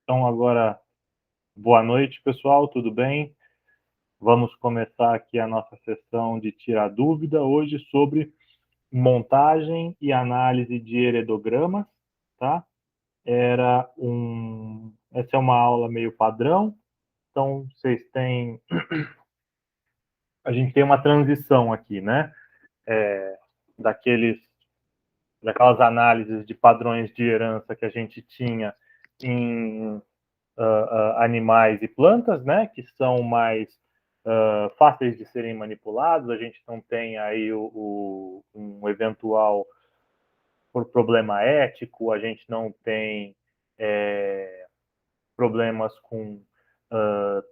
Então, agora, boa noite, pessoal, tudo bem? Vamos começar aqui a nossa sessão de tirar dúvida hoje sobre montagem e análise de heredogramas, tá? Essa é uma aula meio padrão, então vocês têm, a gente tem uma transição aqui, né? Daqueles, daquelas análises de padrões de herança que a gente tinha em animais e plantas, né, que são mais fáceis de serem manipulados. A gente não tem aí um eventual por problema ético, a gente não tem problemas com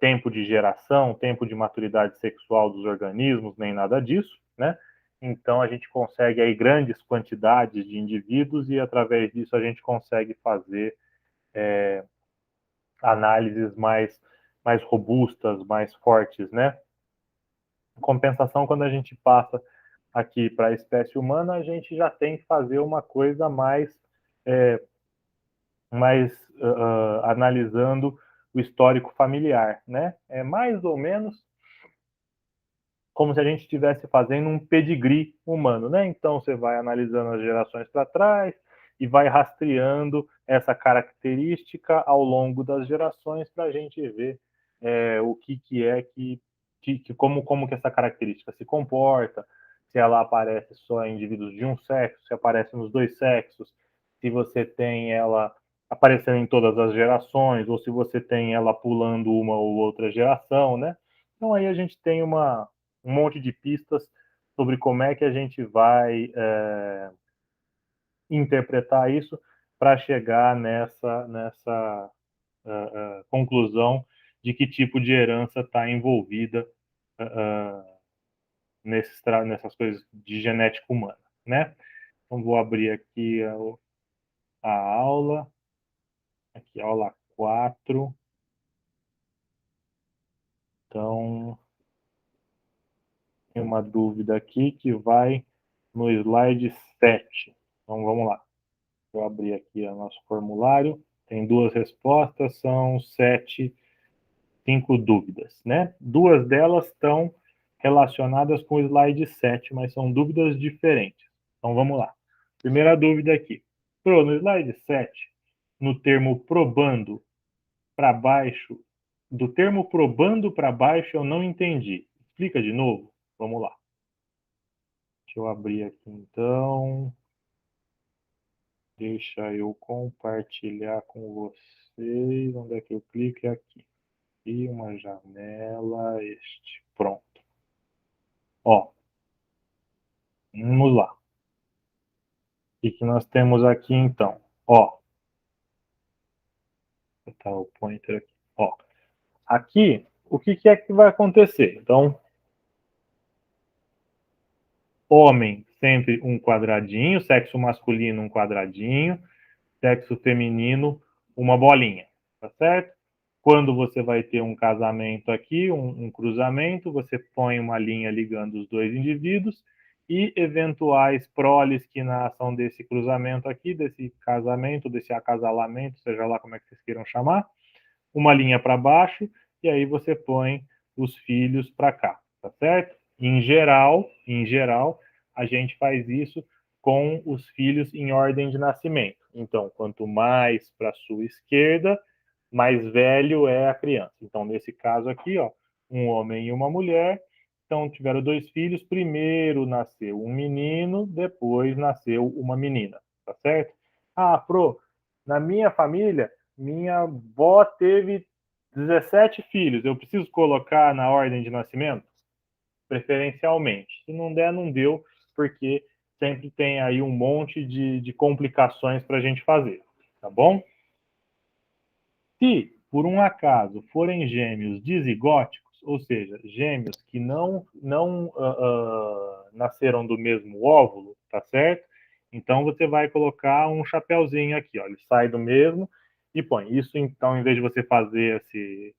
tempo de geração, tempo de maturidade sexual dos organismos, nem nada disso, né? Então a gente consegue aí grandes quantidades de indivíduos e através disso a gente consegue fazer análises mais robustas, mais fortes, né? Em compensação, quando a gente passa aqui para a espécie humana, a gente já tem que fazer uma coisa mais analisando o histórico familiar, né? É mais ou menos como se a gente estivesse fazendo um pedigree humano, né? Então você vai analisando as gerações para trás e vai rastreando essa característica ao longo das gerações para a gente ver o que é como que essa característica se comporta, se ela aparece só em indivíduos de um sexo, se aparece nos dois sexos, se você tem ela aparecendo em todas as gerações, ou se você tem ela pulando uma ou outra geração, né? Então aí a gente tem um monte de pistas sobre como é que a gente vai interpretar isso para chegar nessa conclusão de que tipo de herança está envolvida nessas coisas de genética humana, né? Então vou abrir aqui a aula, aqui aula 4. Então, tem uma dúvida aqui que vai no slide 7. Então vamos lá. Vou abrir aqui o nosso formulário. Tem duas respostas, são 5 dúvidas, né? Duas delas estão relacionadas com o slide 7, mas são dúvidas diferentes. Então vamos lá. Primeira dúvida aqui. No slide 7, no termo probando para baixo, do termo probando para baixo eu não entendi. Explica de novo? Vamos lá. Deixa eu abrir aqui então. Deixa eu compartilhar com vocês. Onde é que eu clico? É aqui. E uma janela, Pronto. Ó, vamos lá. O que nós temos aqui então? Ó, vou botar o pointer aqui. Ó, aqui, o que é que vai acontecer? Então, homem sempre um quadradinho, sexo masculino um quadradinho, sexo feminino uma bolinha, tá certo? Quando você vai ter um casamento aqui, um cruzamento, você põe uma linha ligando os dois indivíduos e eventuais proles que nasçam desse cruzamento aqui, desse casamento, desse acasalamento, seja lá como é que vocês queiram chamar, uma linha para baixo e aí você põe os filhos para cá, tá certo? Em geral, a gente faz isso com os filhos em ordem de nascimento. Então, quanto mais para sua esquerda, mais velho é a criança. Então, nesse caso aqui, ó, um homem e uma mulher. Então, tiveram dois filhos. Primeiro nasceu um menino, depois nasceu uma menina, tá certo? Ah, na minha família, minha avó teve 17 filhos. Eu preciso colocar na ordem de nascimento? Preferencialmente. Se não der, não deu, porque sempre tem aí um monte de complicações para a gente fazer, tá bom? Se, por um acaso, forem gêmeos dizigóticos, ou seja, gêmeos que não nasceram do mesmo óvulo, tá certo? Então você vai colocar um chapéuzinho aqui, ó, ele sai do mesmo e põe. Isso, então, em vez de você fazer esse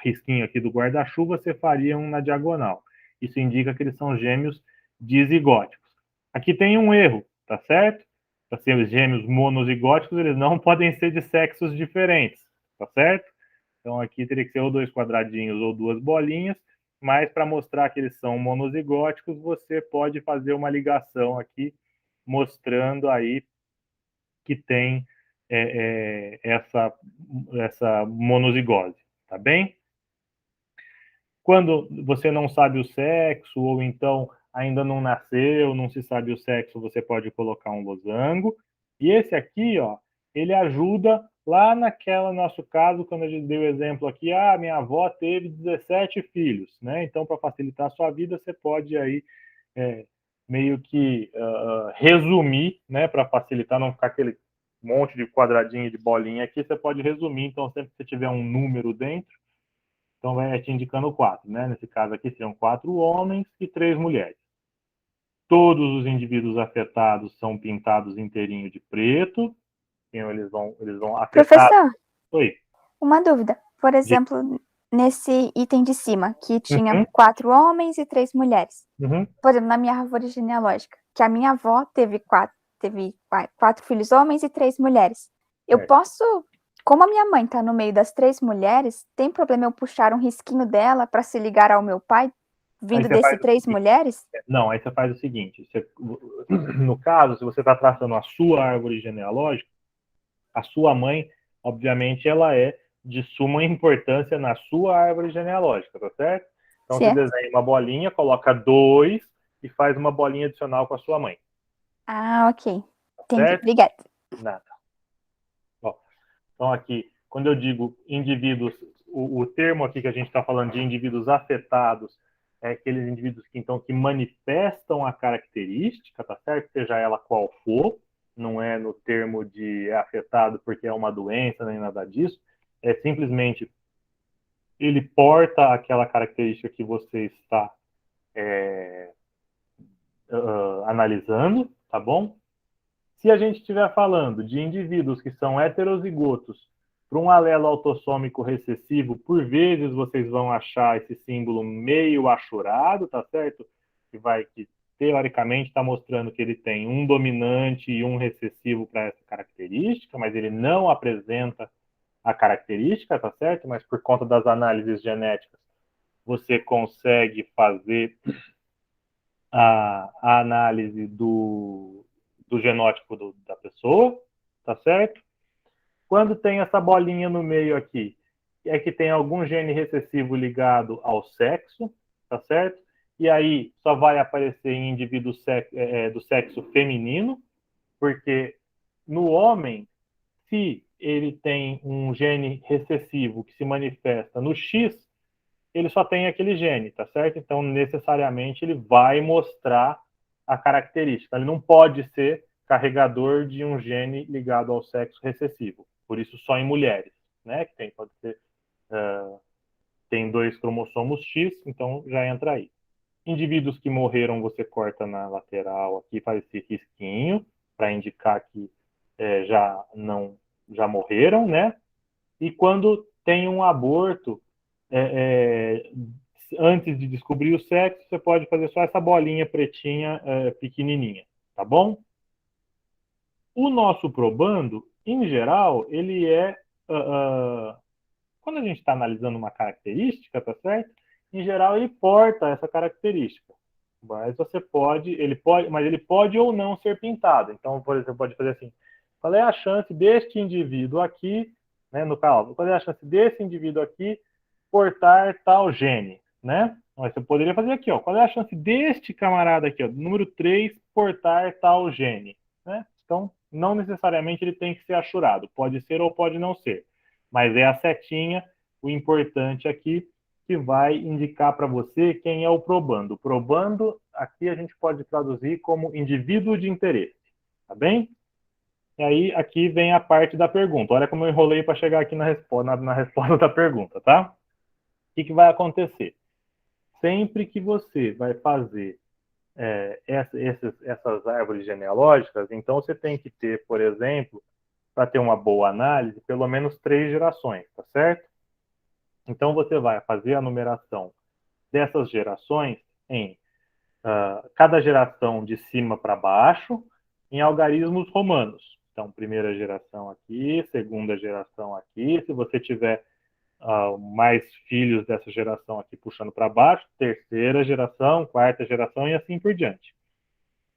risquinho aqui do guarda-chuva, você faria um na diagonal. Isso indica que eles são gêmeos dizigóticos. Aqui tem um erro, tá certo? assim, os gêmeos monozigóticos, eles não podem ser de sexos diferentes, tá certo? Então aqui teria que ser ou 2 quadradinhos ou 2 bolinhas, mas para mostrar que eles são monozigóticos, você pode fazer uma ligação aqui, mostrando aí que tem essa monozigose, tá bem? Quando você não sabe o sexo, ou então ainda não nasceu, não se sabe o sexo, você pode colocar um losango. E esse aqui, ó, ele ajuda lá naquela nosso caso, quando a gente deu o exemplo aqui, minha avó teve 17 filhos, né? Então, para facilitar a sua vida, você pode aí meio que resumir, né? Para facilitar, não ficar aquele monte de quadradinho de bolinha aqui, você pode resumir. Então, sempre que você tiver um número dentro, então vai te indicando 4, né? Nesse caso aqui seriam 4 homens e 3 mulheres. Todos os indivíduos afetados são pintados inteirinho de preto. Então, eles vão afetar. Professor, Oi. uma dúvida. Por exemplo, nesse item de cima, que tinha Uhum. 4 homens e 3 mulheres. Uhum. Por exemplo, na minha árvore genealógica, que a minha avó teve 4 filhos homens e 3 mulheres. Eu posso, como a minha mãe está no meio das 3 mulheres, tem problema eu puxar um risquinho dela para se ligar ao meu pai, vindo desse 3 mulheres? Não, aí você faz o seguinte, no caso, se você está traçando a sua árvore genealógica, a sua mãe, obviamente, ela é de suma importância na sua árvore genealógica, tá certo? Então, você desenha uma bolinha, coloca 2 e faz uma bolinha adicional com a sua mãe. Ah, ok. Entendi. Obrigada. Nada. Ó, então, aqui, quando eu digo indivíduos, o termo aqui que a gente está falando de indivíduos afetados é aqueles indivíduos que, então, que manifestam a característica, tá certo? Seja ela qual for, não é no termo de afetado porque é uma doença, nem nada disso, é simplesmente ele porta aquela característica que você está analisando, tá bom? Se a gente estiver falando de indivíduos que são heterozigotos para um alelo autossômico recessivo, por vezes vocês vão achar esse símbolo meio achurado, tá certo? Que teoricamente está mostrando que ele tem um dominante e um recessivo para essa característica, mas ele não apresenta a característica, tá certo? Mas por conta das análises genéticas, você consegue fazer a análise do genótipo da pessoa, tá certo? Quando tem essa bolinha no meio aqui, é que tem algum gene recessivo ligado ao sexo, tá certo? E aí só vai aparecer em indivíduos do sexo feminino, porque no homem, se ele tem um gene recessivo que se manifesta no X, ele só tem aquele gene, tá certo? Então, necessariamente, ele vai mostrar a característica. Ele não pode ser carregador de um gene ligado ao sexo recessivo. Por isso, só em mulheres, né? Que pode ser, tem 2 cromossomos X, então já entra aí. Indivíduos que morreram, você corta na lateral aqui, faz esse risquinho, para indicar que já morreram, né? E quando tem um aborto, antes de descobrir o sexo, você pode fazer só essa bolinha pretinha pequenininha, tá bom? O nosso probando, em geral, ele quando a gente está analisando uma característica, tá certo? Em geral, ele porta essa característica. Mas ele pode ou não ser pintado. Então, por exemplo, pode fazer assim: qual é a chance deste indivíduo aqui, né, no caso, qual é a chance desse indivíduo aqui portar tal gene, né? Mas você poderia fazer aqui, ó, qual é a chance deste camarada aqui, ó, número 3, portar tal gene, né? Então, não necessariamente ele tem que ser achurado, pode ser ou pode não ser, mas é a setinha, o importante aqui, que vai indicar para você quem é o probando. O probando, aqui a gente pode traduzir como indivíduo de interesse, tá bem? E aí, aqui vem a parte da pergunta. Olha como eu enrolei para chegar aqui na resposta da pergunta, tá? O que vai acontecer? Sempre que você vai fazer essas árvores genealógicas, então você tem que ter, por exemplo, para ter uma boa análise, pelo menos 3 gerações, tá certo? Então você vai fazer a numeração dessas gerações em cada geração de cima para baixo. em algarismos romanos. Então, primeira geração aqui, segunda geração aqui. Se você tiver mais filhos dessa geração aqui puxando para baixo, terceira geração, quarta geração e assim por diante.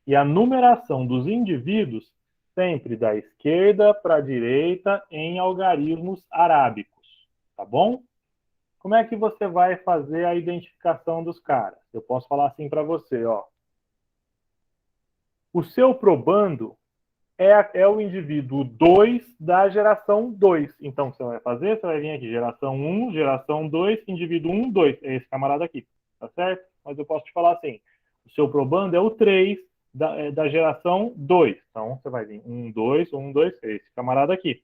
E a numeração dos indivíduos sempre da esquerda para a direita em algarismos arábicos, tá bom? Como é que você vai fazer a identificação dos caras? Eu posso falar assim para você, ó. O seu probando é o indivíduo 2 da geração 2. Então, o que você vai fazer? Você vai vir aqui, geração 1, geração 2, indivíduo 1, 2. É esse camarada aqui, tá certo? Mas eu posso te falar assim, o seu probando é o 3 da geração 2. Então, você vai vir 1, 2, 1, 2, é esse camarada aqui.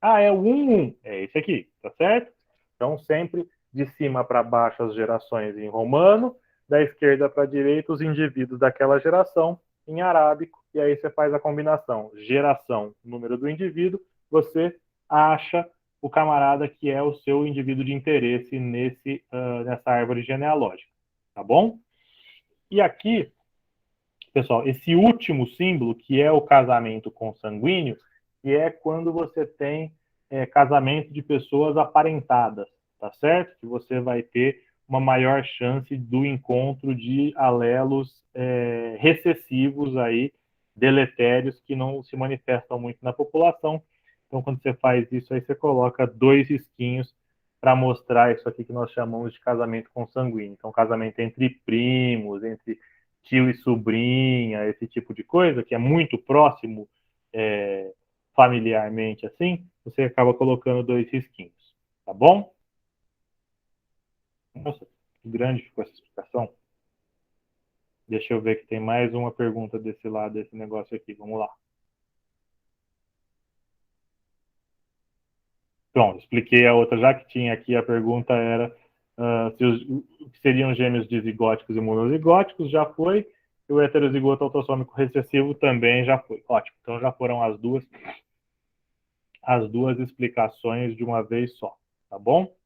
Ah, é o 1, 1, é esse aqui, tá certo? Então, sempre de cima para baixo as gerações em romano, da esquerda para a direita os indivíduos daquela geração em arábico, e aí você faz a combinação geração, número do indivíduo, você acha o camarada que é o seu indivíduo de interesse nessa árvore genealógica, tá bom? E aqui, pessoal, esse último símbolo, que é o casamento consanguíneo, que é quando você tem casamento de pessoas aparentadas, tá certo? Que você vai ter uma maior chance do encontro de alelos recessivos aí, deletérios, que não se manifestam muito na população. Então, quando você faz isso, aí você coloca 2 risquinhos para mostrar isso aqui que nós chamamos de casamento consanguíneo. Então, casamento entre primos, entre tio e sobrinha, esse tipo de coisa, que é muito próximo familiarmente assim, você acaba colocando 2 risquinhos, tá bom? Nossa, que grande ficou essa explicação. Deixa eu ver que tem mais uma pergunta desse lado, desse negócio aqui. Vamos lá. Pronto, expliquei a outra. Já que tinha aqui, a pergunta era se seriam gêmeos dizigóticos e monozigóticos, já foi. E o heterozigoto autossômico recessivo também já foi. Ótimo, então já foram as duas explicações de uma vez só, tá bom?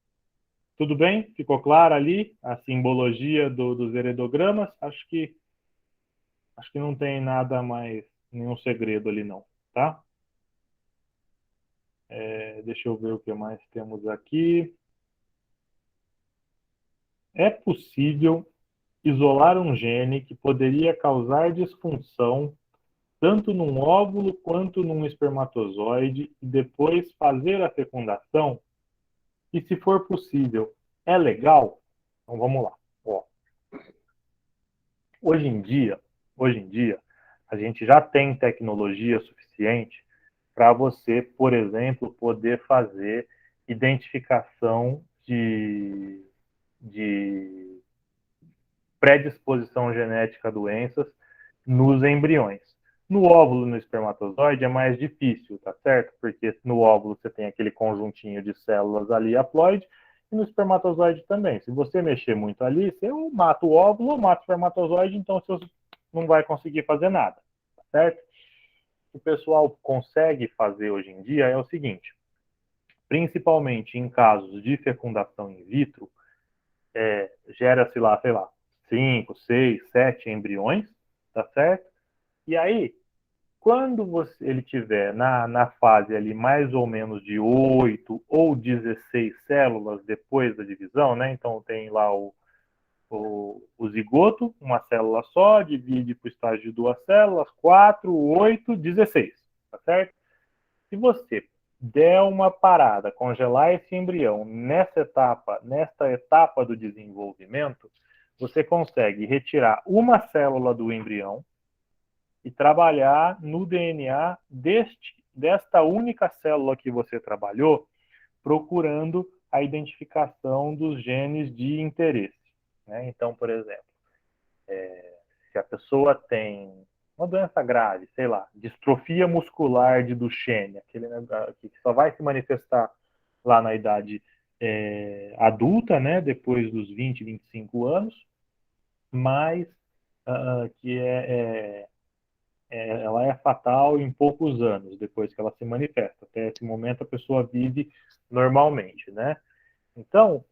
Tudo bem? Ficou claro ali a simbologia dos heredogramas? Acho que não tem nada mais, nenhum segredo ali não, tá? Deixa eu ver o que mais temos aqui. É possível isolar um gene que poderia causar disfunção tanto num óvulo quanto num espermatozoide e depois fazer a fecundação? E se for possível, é legal? Então vamos lá. Ó, hoje em dia, a gente já tem tecnologia suficiente para você, por exemplo, poder fazer identificação de predisposição genética a doenças nos embriões. No óvulo, no espermatozoide, é mais difícil, tá certo? Porque no óvulo você tem aquele conjuntinho de células ali haploide, e no espermatozoide também. Se você mexer muito ali, você ou mata o óvulo ou mata o espermatozoide, então você não vai conseguir fazer nada, tá certo? O pessoal consegue fazer hoje em dia é o seguinte, principalmente em casos de fecundação in vitro, gera-se lá, sei lá, 5, 6, 7 embriões, tá certo? E aí, quando ele tiver na fase ali mais ou menos de 8 ou 16 células depois da divisão, né? Então tem lá o zigoto, uma célula só, divide para o estágio de 2 células, 4, 8, 16, tá certo? Se você der uma parada, congelar esse embrião nesta etapa do desenvolvimento, você consegue retirar uma célula do embrião e trabalhar no DNA desta única célula que você trabalhou, procurando a identificação dos genes de interesse, né? Então, por exemplo, se a pessoa tem uma doença grave, sei lá, distrofia muscular de Duchenne, aquele que só vai se manifestar lá na idade adulta, né, depois dos 20, 25 anos, mas que ela é fatal em poucos anos depois que ela se manifesta. Até esse momento a pessoa vive normalmente, né? Então,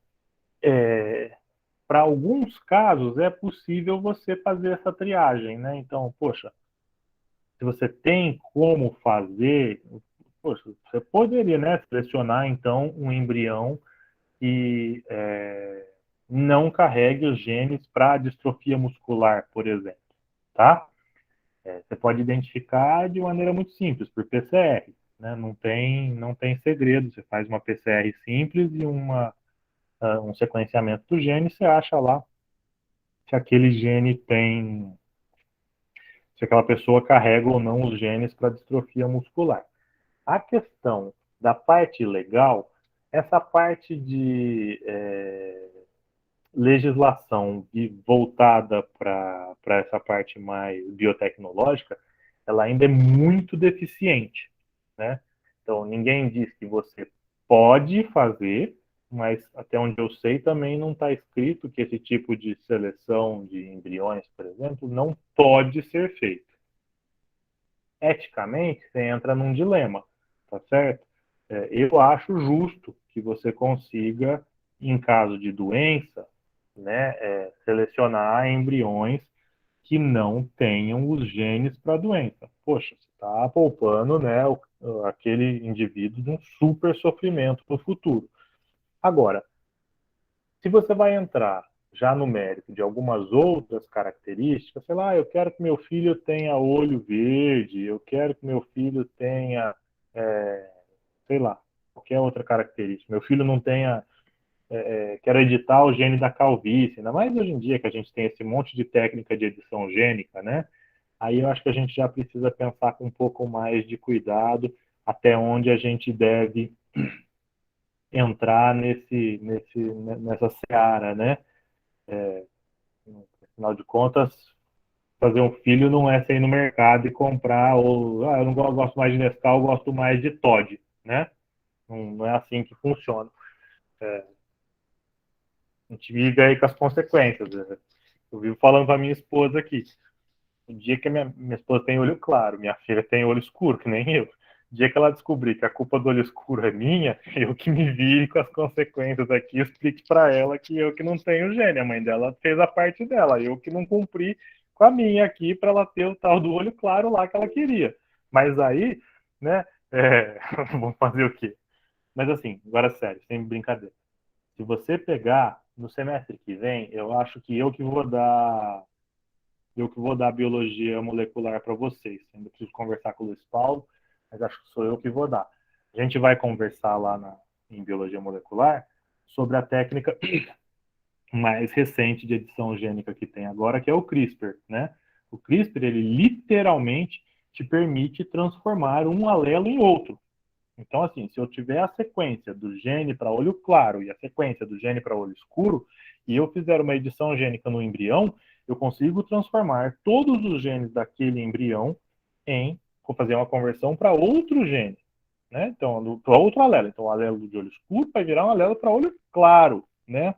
para alguns casos é possível você fazer essa triagem, né? Então, poxa, se você tem como fazer, poxa, você poderia, né, selecionar, então, um embrião que não carregue os genes para distrofia muscular, por exemplo, tá? Você pode identificar de maneira muito simples, por PCR, né? Não tem segredo, você faz uma PCR simples e um sequenciamento do gene, você acha lá se aquele gene tem, se aquela pessoa carrega ou não os genes para distrofia muscular. A questão da parte legal, essa parte de legislação voltada para essa parte mais biotecnológica, ela ainda é muito deficiente, né? Então, ninguém diz que você pode fazer, mas até onde eu sei também não está escrito que esse tipo de seleção de embriões, por exemplo, não pode ser feito. Eticamente, você entra num dilema, tá certo? Eu acho justo que você consiga, em caso de doença, né, selecionar embriões que não tenham os genes para a doença. Poxa, você está poupando, né, aquele indivíduo de um super sofrimento no futuro. Agora, se você vai entrar já no mérito de algumas outras características, sei lá, eu quero que meu filho tenha olho verde, eu quero que meu filho tenha, sei lá, qualquer outra característica. Meu filho não tenha, quero editar o gene da calvície, ainda mais hoje em dia que a gente tem esse monte de técnica de edição gênica, né? Aí eu acho que a gente já precisa pensar com um pouco mais de cuidado até onde a gente deve entrar nessa seara, né? Afinal de contas, fazer um filho não é sair no mercado e comprar, ou eu não gosto mais de Nescau, eu gosto mais de Toddy, né? Não é assim que funciona. A gente vive aí com as consequências. Né? Eu vivo falando com a minha esposa aqui. O dia que a minha esposa tem olho claro, minha filha tem olho escuro, que nem eu. O dia que ela descobrir que a culpa do olho escuro é minha, eu que me vire com as consequências aqui, explique para ela que eu que não tenho gênio. A mãe dela fez a parte dela, eu que não cumpri com a minha aqui para ela ter o tal do olho claro lá que ela queria. Mas aí, né, vamos fazer o quê? Mas assim, agora sério, sem brincadeira. Se você pegar no semestre que vem, eu acho que eu que vou dar biologia molecular para vocês. Ainda preciso conversar com o Luiz Paulo, mas acho que sou eu que vou dar. A gente vai conversar lá em biologia molecular sobre a técnica mais recente de edição gênica que tem agora, que é o CRISPR, né? O CRISPR, ele literalmente te permite transformar um alelo em outro. Então, assim, se eu tiver a sequência do gene para olho claro e a sequência do gene para olho escuro, e eu fizer uma edição gênica no embrião, eu consigo transformar todos os genes daquele embrião vou fazer uma conversão para outro gene, né? Então, para outro alelo. Então, o alelo de olho escuro vai virar um alelo para olho claro, né?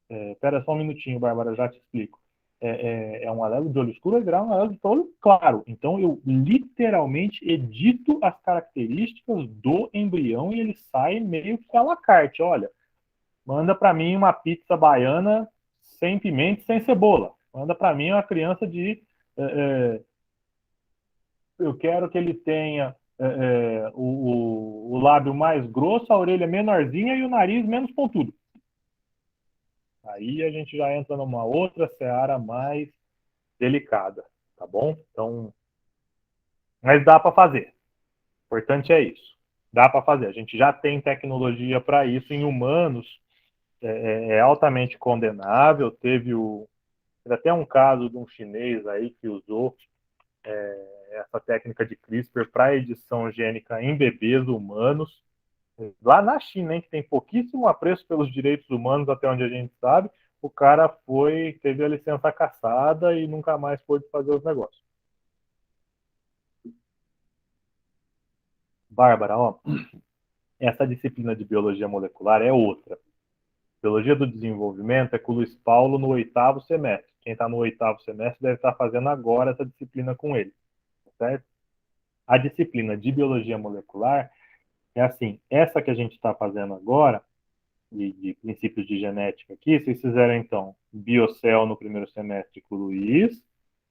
Espera só um minutinho, Bárbara, já te explico. É um alelo de olho escuro, vai virar um alelo de olho claro. Então, eu literalmente edito as características do embrião e ele sai meio que à la carte. Olha, manda para mim uma pizza baiana sem pimenta e sem cebola. Manda para mim uma criança de... eu quero que ele tenha o lábio mais grosso, a orelha menorzinha e o nariz menos pontudo. Aí a gente já entra numa outra seara mais delicada, tá bom? Então, mas dá para fazer. O importante é isso. Dá para fazer. A gente já tem tecnologia para isso em humanos. É altamente condenável. Teve até um caso de um chinês aí que usou essa técnica de CRISPR para edição gênica em bebês humanos. Lá na China, hein, que tem pouquíssimo apreço pelos direitos humanos, até onde a gente sabe, o cara teve a licença cassada e nunca mais pôde fazer os negócios. Bárbara, ó, essa disciplina de biologia molecular é outra. Biologia do desenvolvimento é com o Luiz Paulo no 8º semestre. Quem está no 8º semestre deve estar fazendo agora essa disciplina com ele, certo? A disciplina de biologia molecular é assim, essa que a gente está fazendo agora, de princípios de genética aqui, vocês fizeram então Biocell no primeiro semestre com o Luiz,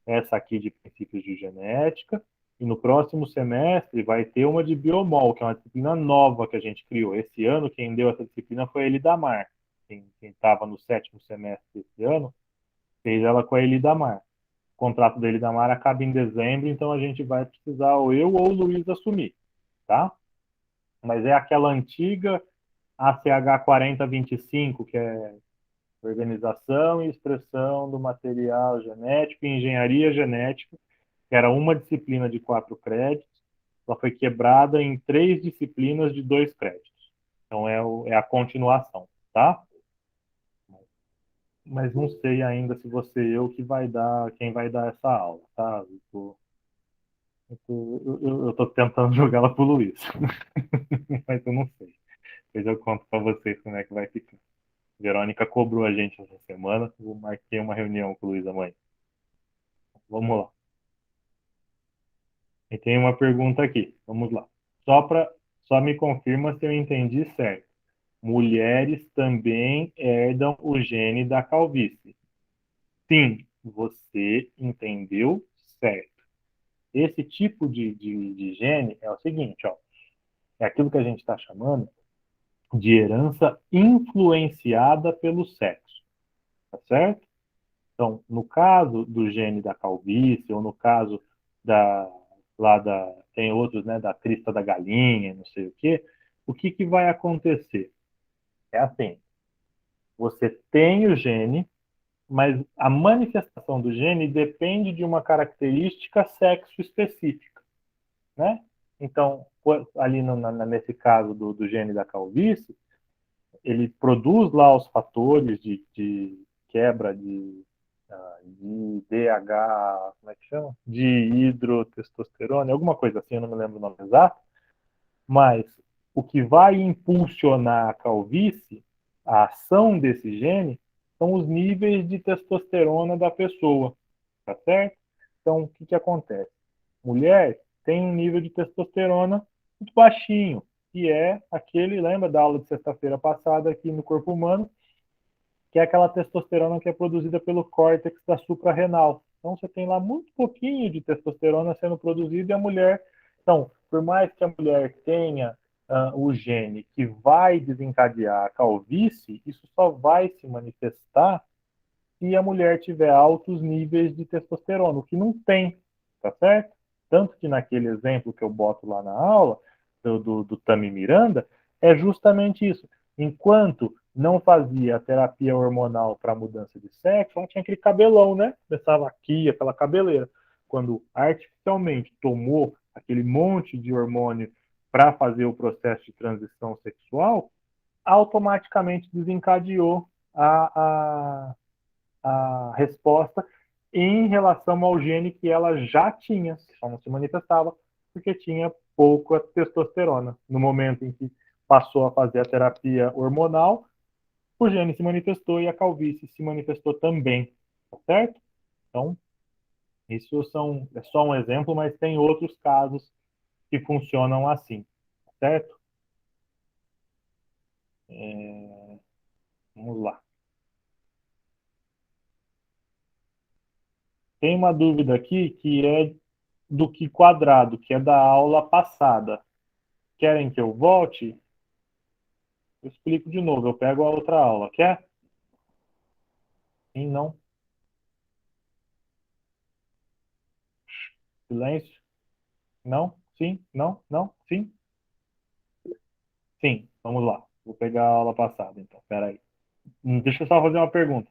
essa aqui de princípios de genética, E no próximo semestre vai ter uma de biomol, que é uma disciplina nova que a gente criou. Esse ano, quem deu essa disciplina foi a Elidamar. Quem estava no 7º semestre desse ano, fez ela com a Elidamar. O contrato da Elidamar acaba em dezembro, então a gente vai precisar ou eu ou o Luiz assumir, tá? Mas é aquela antiga ACH 4025, que é Organização e Expressão do Material Genético e Engenharia Genética, que era uma disciplina de 4 créditos, ela foi quebrada em 3 disciplinas de 2 créditos. Então é a continuação, tá? Mas não sei ainda se você e eu que vai dar, quem vai dar essa aula, tá? Eu tô tentando jogá-la pro Luiz, mas eu não sei. Depois eu conto para vocês como é que vai ficar. Verônica cobrou a gente essa semana, eu marquei uma reunião com o Luiz amanhã. Vamos lá. E tem uma pergunta aqui, vamos lá. Só me confirma se eu entendi certo. Mulheres também herdam o gene da calvície. Sim, você entendeu certo. Esse tipo de gene é o seguinte, ó, é aquilo que a gente está chamando de herança influenciada pelo sexo, tá certo? Então, no caso do gene da calvície, ou no caso da, tem outros, né, da crista da galinha, não sei o que vai acontecer? É assim, você tem o gene, mas a manifestação do gene depende de uma característica sexo específica, né? Então, ali nesse caso do gene da calvície, ele produz lá os fatores de quebra de DH, como é que chama? De hidrotestosterona, alguma coisa assim, eu não me lembro o nome exato, mas o que vai impulsionar a calvície, a ação desse gene, são os níveis de testosterona da pessoa, tá certo? Então, o que acontece? Mulher tem um nível de testosterona muito baixinho, que é aquele, lembra da aula de sexta-feira passada aqui no corpo humano, que é aquela testosterona que é produzida pelo córtex da suprarrenal. Então, você tem lá muito pouquinho de testosterona sendo produzido e a mulher. Então, por mais que a mulher tenha o gene que vai desencadear a calvície, isso só vai se manifestar se a mulher tiver altos níveis de testosterona, o que não tem, tá certo? Tanto que naquele exemplo que eu boto lá na aula, do Tami Miranda, é justamente isso. Enquanto não fazia a terapia hormonal para mudança de sexo, ela tinha aquele cabelão, né? Começava aqui, aquela cabeleira. Quando artificialmente tomou aquele monte de hormônio para fazer o processo de transição sexual, automaticamente desencadeou a resposta em relação ao gene que ela já tinha, só não se manifestava, porque tinha pouca testosterona. No momento em que passou a fazer a terapia hormonal, o gene se manifestou e a calvície se manifestou também, tá certo? Então, isso é só um exemplo, mas tem outros casos que funcionam assim, tá certo? Vamos lá. Tem uma dúvida aqui que é do que quadrado, que é da aula passada. Querem que eu volte? Eu explico de novo, eu pego a outra aula. Quer? Sim, não? Silêncio? Não? Sim? Não? Não? Sim? Sim, vamos lá. Vou pegar a aula passada, então. Espera aí. Deixa eu só fazer uma pergunta.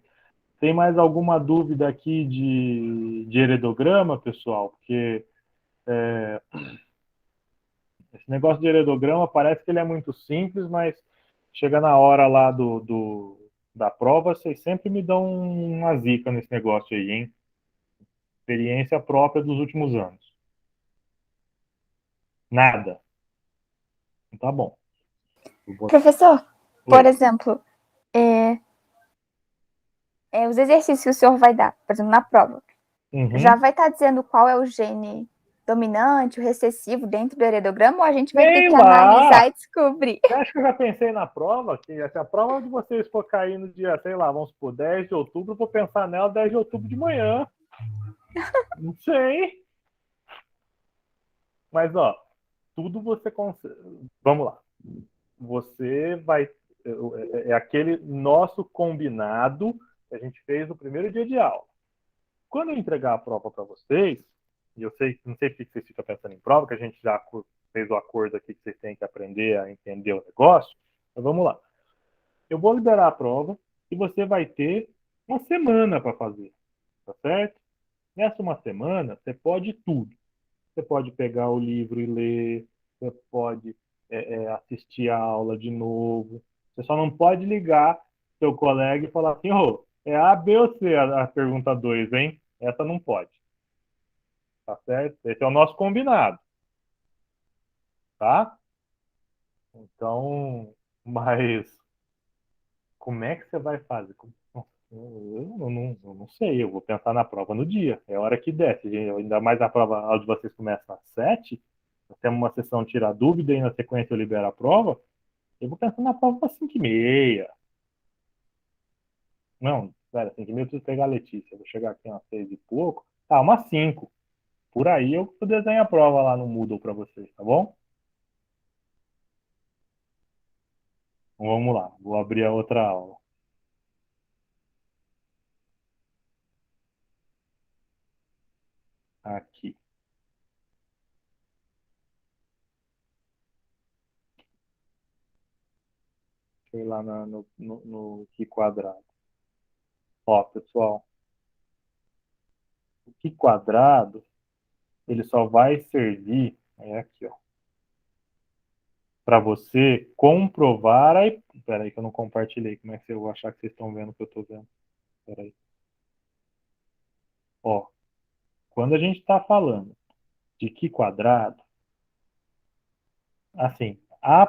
Tem mais alguma dúvida aqui de heredograma, pessoal? Porque esse negócio de heredograma parece que ele é muito simples, mas chega na hora lá da prova, vocês sempre me dão uma zica nesse negócio aí, hein? Experiência própria dos últimos anos. Nada. Tá bom. Professor, por Oi. exemplo, é, os exercícios que o senhor vai dar, por exemplo, na prova, já Uhum. vai estar dizendo qual é o gene dominante, o recessivo dentro do heredograma, ou a gente vai ter Sei que analisar lá. e descobrir? Você acha que eu já pensei na prova? Que se a prova de vocês for cair no dia, sei lá, vamos supor, 10 de outubro, eu vou pensar nela 10 de outubro de manhã. Não sei. Mas, ó, tudo você consegue. Vamos lá. Você vai. É aquele nosso combinado que a gente fez no primeiro dia de aula. Quando eu entregar a prova para vocês, e eu sei, não sei porque vocês ficam pensando em prova, que a gente já fez o acordo aqui que vocês têm que aprender a entender o negócio, mas vamos lá. Eu vou liberar a prova e você vai ter uma semana para fazer, tá certo? Nessa uma semana, você pode tudo. Você pode pegar o livro e ler, você pode assistir a aula de novo. Você só não pode ligar seu colega e falar assim, ô, é A, B ou C a pergunta 2, hein? Essa não pode, tá certo? Esse é o nosso combinado, tá? Então, mas como é que você vai fazer? Eu não sei, eu vou pensar na prova no dia. É a hora que desce. Ainda mais a prova, a aula de vocês começa às 7. Nós temos uma sessão tira dúvida e na sequência eu libero a prova. Eu vou pensar na prova para 5h30. Não, sério, 5h30 eu preciso pegar a Letícia. Eu vou chegar aqui umas 6 e pouco. Tá, umas 5. Por aí eu desenho a prova lá no Moodle para vocês, tá bom? Então, vamos lá, vou abrir a outra aula. Aqui. Deixa eu ir lá no Qi quadrado. Ó, pessoal, o Qi quadrado, ele só vai servir, é aqui, ó, para você comprovar a... Espera aí que eu não compartilhei, como é que eu vou achar que vocês estão vendo o que eu estou vendo? Espera aí. Ó, quando a gente está falando de Qi quadrado, assim, a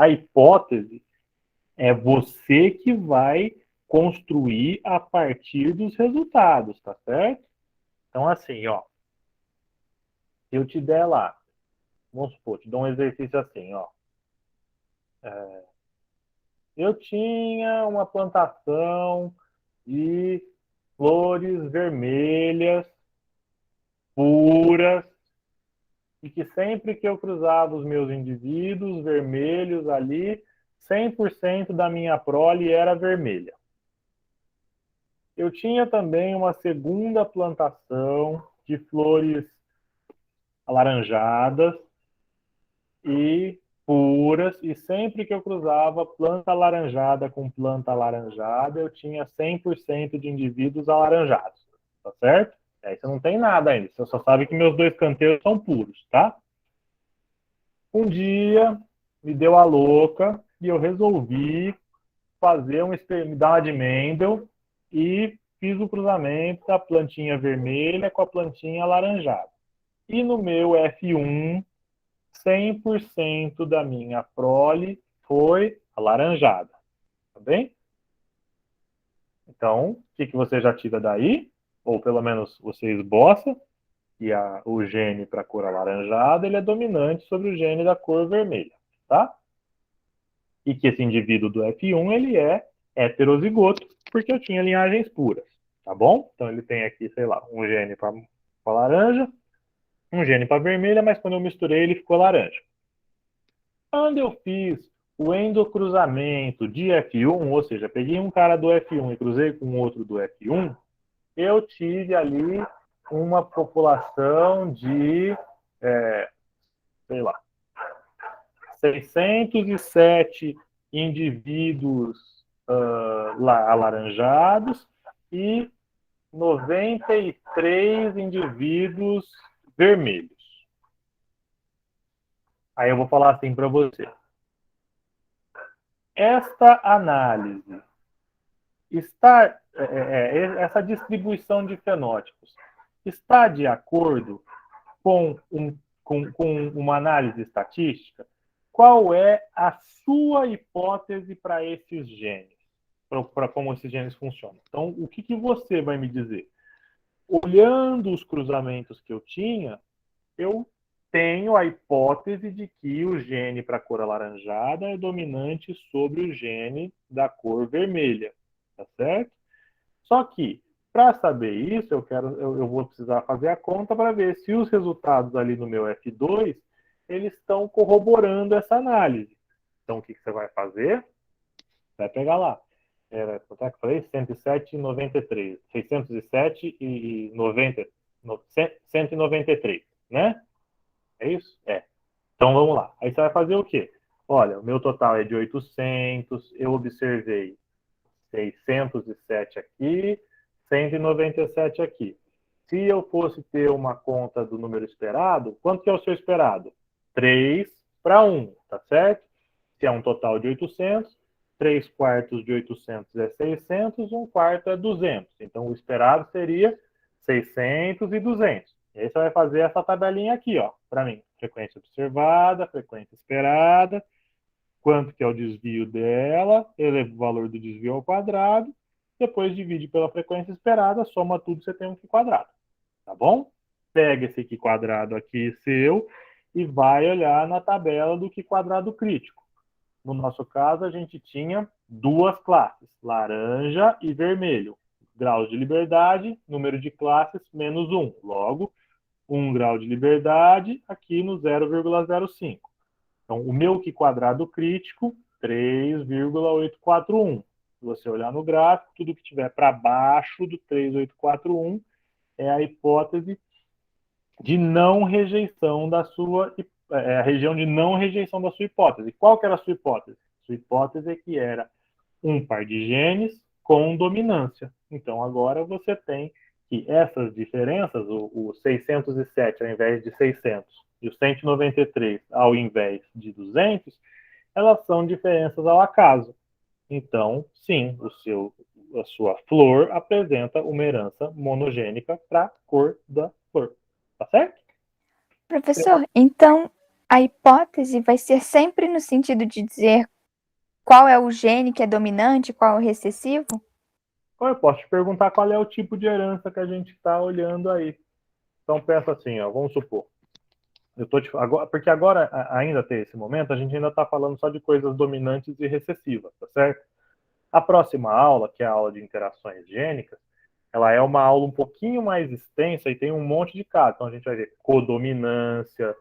hipótese é você que vai construir a partir dos resultados, tá certo? Então, assim, ó, se eu te der lá, vamos supor, te dou um exercício assim, ó. Eu tinha uma plantação de flores vermelhas, puras, e que sempre que eu cruzava os meus indivíduos vermelhos ali, 100% da minha prole era vermelha. Eu tinha também uma segunda plantação de flores alaranjadas e puras, e sempre que eu cruzava planta alaranjada com planta alaranjada, eu tinha 100% de indivíduos alaranjados, tá certo? Aí você não tem nada ainda, você só sabe que meus dois canteiros são puros, tá? Um dia me deu a louca e eu resolvi fazer me dar uma de Mendel e fiz o cruzamento da plantinha vermelha com a plantinha alaranjada. E no meu F1, 100% da minha prole foi alaranjada. Tá bem? Então, o que você já tira daí? Ou pelo menos você esboça, e o gene para a cor alaranjada ele é dominante sobre o gene da cor vermelha. Tá? E que esse indivíduo do F1 ele é heterozigoto, porque eu tinha linhagens puras. Tá bom? Então ele tem aqui, sei lá, um gene para laranja, um gene para vermelha, mas quando eu misturei ele ficou laranja. Quando eu fiz o endocruzamento de F1, ou seja, peguei um cara do F1 e cruzei com outro do F1, eu tive ali uma população de, sei lá, 607 indivíduos alaranjados e 93 indivíduos vermelhos. Aí eu vou falar assim para você. Esta análise está, essa distribuição de fenótipos está de acordo com uma análise estatística? Qual é a sua hipótese para esses genes? Para como esses genes funcionam? Então, o que você vai me dizer? Olhando os cruzamentos que eu tinha, eu tenho a hipótese de que o gene para a cor alaranjada é dominante sobre o gene da cor vermelha, tá certo? Só que, Para saber isso, eu vou precisar fazer a conta para ver se os resultados ali no meu F2 eles estão corroborando essa análise. Então, o que você vai fazer? Vai pegar lá. Quanto é que eu falei? 107,93. 607,90. 193, né? É isso? É. Então, vamos lá. Aí você vai fazer o quê? Olha, o meu total é de 800, eu observei 607 aqui, 197 aqui. Se eu fosse ter uma conta do número esperado, quanto que é o seu esperado? 3 para 1, tá certo? Se é um total de 800, 3 quartos de 800 é 600, 1 quarto é 200. Então, o esperado seria 600 e 200. E aí você vai fazer essa tabelinha aqui, ó, para mim. Frequência observada, frequência esperada, quanto que é o desvio dela, eleva o valor do desvio ao quadrado, depois divide pela frequência esperada, soma tudo, você tem um Q quadrado. Tá bom? Pega esse Q quadrado aqui seu e vai olhar na tabela do Q quadrado crítico. No nosso caso, a gente tinha duas classes, laranja e vermelho. Graus de liberdade, número de classes, menos 1. Logo, 1 grau de liberdade aqui no 0,05. Então, o meu Q quadrado crítico, 3,841. Se você olhar no gráfico, tudo que estiver para baixo do 3,841 é a hipótese de não rejeição da sua, a região de não rejeição da sua hipótese. Qual que era a sua hipótese? Sua hipótese é que era um par de genes com dominância. Então, agora você tem que essas diferenças, o 607 ao invés de 600 e o 193 ao invés de 200, elas são diferenças ao acaso. Então, sim, a sua flor apresenta uma herança monogênica para a cor da flor. Tá certo? Professor, então a hipótese vai ser sempre no sentido de dizer qual é o gene que é dominante, qual é o recessivo? Ou eu posso te perguntar qual é o tipo de herança que a gente está olhando aí. Então, pensa assim, ó, vamos supor. Porque agora, ainda até esse momento, a gente ainda está falando só de coisas dominantes e recessivas, tá certo? A próxima aula, que é a aula de interações gênicas, ela é uma aula um pouquinho mais extensa e tem um monte de casos. Então, a gente vai ver codominância,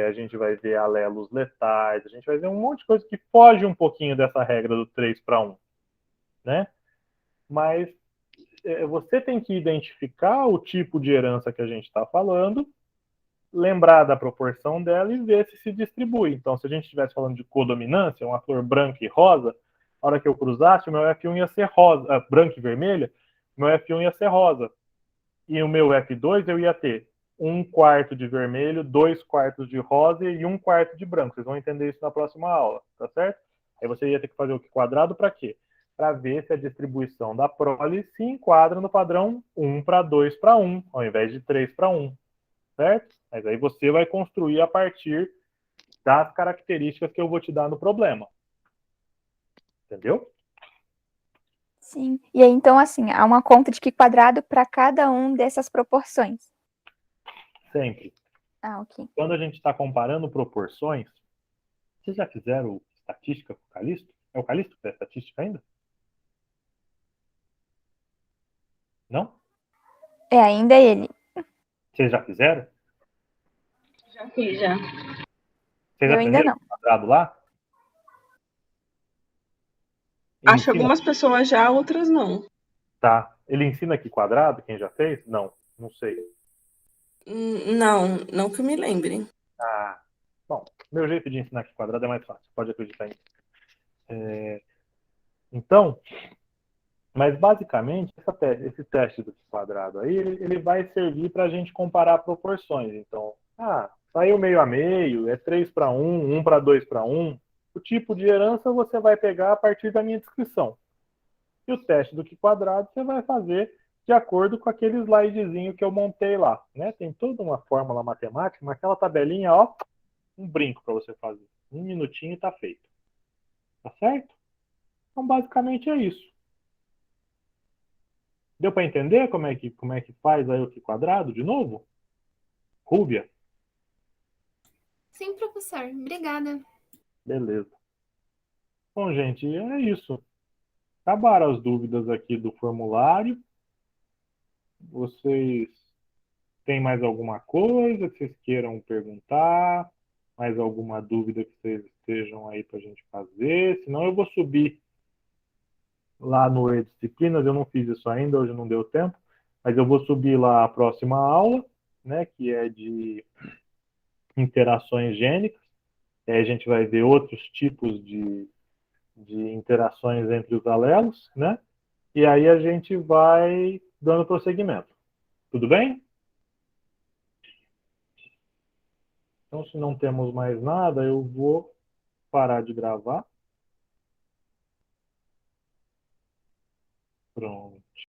a gente vai ver alelos letais, a gente vai ver um monte de coisa que foge um pouquinho dessa regra do 3 para 1, né? Mas você tem que identificar o tipo de herança que a gente está falando, lembrar da proporção dela e ver se distribui. Então, se a gente estivesse falando de codominância, uma flor branca e rosa, a hora que eu cruzasse, o meu F1 ia ser rosa, branca e vermelha, o meu F1 ia ser rosa. E o meu F2 eu ia ter 1 quarto de vermelho, 2 quartos de rosa e 1 quarto de branco. Vocês vão entender isso na próxima aula, tá certo? Aí você ia ter que fazer o Q quadrado para quê? Para ver se a distribuição da prole se enquadra no padrão 1 para 2 para 1, ao invés de 3 para 1, certo? Mas aí você vai construir a partir das características que eu vou te dar no problema. Entendeu? Sim. E aí, então, assim, há uma conta de Q quadrado para cada um dessas proporções. Sempre. Ah, ok. Quando a gente está comparando proporções, vocês já fizeram estatística com o Calisto? É o Calisto que faz estatística ainda? Não? É, ainda é ele. Vocês já fizeram? Já fiz, já. Vocês Eu ainda aprenderam não. o quadrado lá? Acho que Ensina, algumas pessoas já, outras não. tá. Ele ensina aqui quadrado, quem já fez? Não, não sei. Não, não que eu me lembre. Ah, bom, meu jeito de ensinar aqui quadrado é mais fácil, pode acreditar em mim. Então, mas basicamente, esse teste do quadrado aí, ele vai servir para a gente comparar proporções. Então, saiu meio a meio, é 3 para 1, 1 para 2 para 1. O tipo de herança você vai pegar a partir da minha descrição. E o teste do Q quadrado você vai fazer de acordo com aquele slidezinho que eu montei lá. Né? Tem toda uma fórmula matemática, mas aquela tabelinha, ó, um brinco para você fazer. 1 minutinho e está feito. Tá certo? Então, basicamente é isso. Deu para entender como é que faz aí o Q quadrado de novo? Rúbia? Sim, professor. Obrigada. Beleza. Bom, gente, é isso. Acabaram as dúvidas aqui do formulário. Vocês têm mais alguma coisa que vocês queiram perguntar? Mais alguma dúvida que vocês estejam aí para a gente fazer? Senão eu vou subir lá no E-Disciplinas, eu não fiz isso ainda, hoje não deu tempo, mas eu vou subir lá a próxima aula, né, que é de interações gênicas. Aí a gente vai ver outros tipos de interações entre os alelos, né? E aí a gente vai dando prosseguimento. Tudo bem? Então, se não temos mais nada, eu vou parar de gravar.